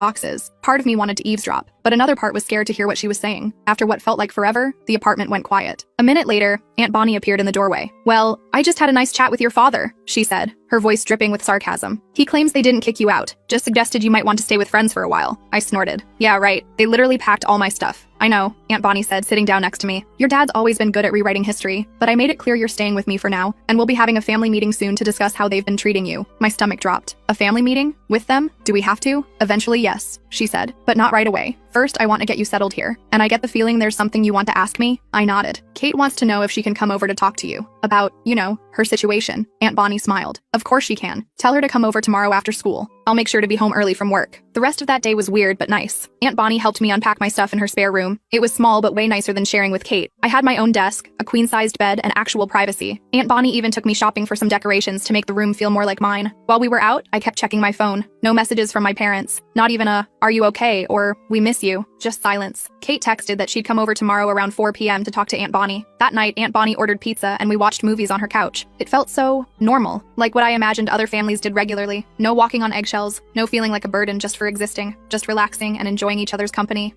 boxes. Part of me wanted to eavesdrop, but another part was scared to hear what she was saying. After what felt like forever, the apartment went quiet. A minute later, Aunt Bonnie appeared in the doorway. "Well, I just had a nice chat with your father," she said, her voice dripping with sarcasm. "He claims they didn't kick you out, just suggested you might want to stay with friends for a while." I snorted. "Yeah, right. They literally packed all my stuff." "I know," Aunt Bonnie said, sitting down next to me. "Your dad's always been good at rewriting history, but I made it clear you're staying with me for now, and we'll be having a family meeting soon to discuss how they've been treating you." My stomach dropped. "A family meeting? With them? Do we have to?" "Eventually, yes," she said, "but not right away. First, I want to get you settled here, and I get the feeling there's something you want to ask me." I nodded. "Kate wants to know if she can come over to talk to you. About, her situation." Aunt Bonnie smiled. "Of course she can. Tell her to come over tomorrow after school. I'll make sure to be home early from work." The rest of that day was weird but nice. Aunt Bonnie helped me unpack my stuff in her spare room. It was small but way nicer than sharing with Kate. I had my own desk, a queen-sized bed, and actual privacy. Aunt Bonnie even took me shopping for some decorations to make the room feel more like mine. While we were out, I kept checking my phone. No messages from my parents. Not even a, "Are you okay?" or "We miss you." Just silence. Kate texted that she'd come over tomorrow around 4 p.m. to talk to Aunt Bonnie. That night, Aunt Bonnie ordered pizza and we watched movies on her couch. It felt so normal, like what I imagined other families did regularly. No walking on eggshells, no feeling like a burden just for existing, just relaxing and enjoying each other's company.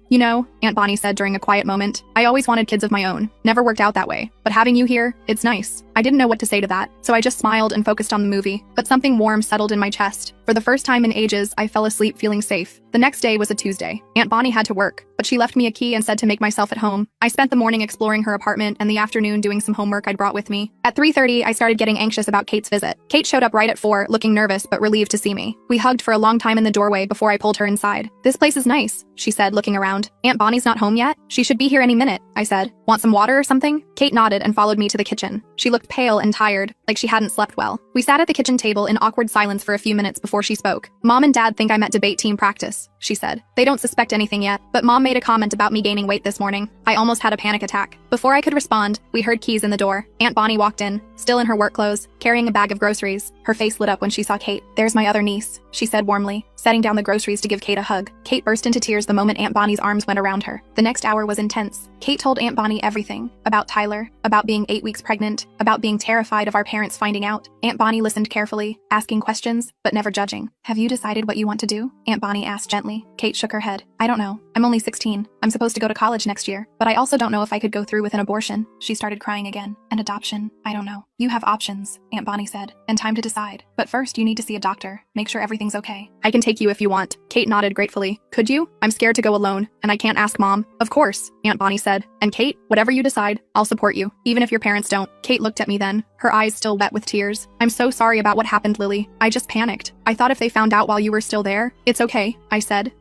Aunt Bonnie said during a quiet moment, "I always wanted kids of my own. Never worked out that way. But having you here, it's nice." I didn't know what to say to that, so I just smiled and focused on the movie. But something warm settled in my chest. For the first time in ages, I fell asleep feeling safe. The next day was a Tuesday. Aunt Bonnie had to work, but she left me a key and said to make myself at home. I spent the morning exploring her apartment and the afternoon doing some homework I'd brought with me. At 3:30, I started getting anxious about Kate's visit. Kate showed up right at 4, looking nervous but relieved to see me. We hugged for a long time in the doorway before I pulled her inside. "This place is nice," she said, looking around. "Aunt Bonnie's not home yet? She should be here any minute," I said. "Want some water or something?" Kate nodded and followed me to the kitchen. She looked pale and tired, like she hadn't slept well. We sat at the kitchen table in awkward silence for a few minutes before she spoke. "Mom and Dad think I'm at debate team practice," she said. "They don't suspect anything yet, but Mom made a comment about me gaining weight this morning." I almost had a panic attack. Before I could respond, we heard keys in the door. Aunt Bonnie walked in, still in her work clothes, carrying a bag of groceries. Her face lit up when she saw Kate. "There's my other niece," she said warmly, setting down the groceries to give Kate a hug. Kate burst into tears the moment Aunt Bonnie's arms went around her. The next hour was intense. Kate told Aunt Bonnie everything. About Tyler, about being 8 weeks pregnant, about being terrified of our parents finding out. Aunt Bonnie listened carefully, asking questions, but never judging. "Have you decided what you want to do?" Aunt Bonnie asked gently. Kate shook her head. "I don't know. I'm only 16. I'm supposed to go to college next year, but I also don't know if I could go through with an abortion." She started crying again. "An adoption? I don't know. You have options," Aunt Bonnie said, "and time to decide. But first, you need to see a doctor. Make sure everything's okay." "I can take you if you want." Kate nodded gratefully. "Could you? I'm scared to go alone, and I can't ask Mom." "Of course," Aunt Bonnie said. "And Kate, whatever you decide, I'll support you, even if your parents don't." Kate looked at me then, her eyes still wet with tears. "I'm so sorry about what happened, Lily. I just panicked. I thought if they found out while you were still there." "It's okay," I said.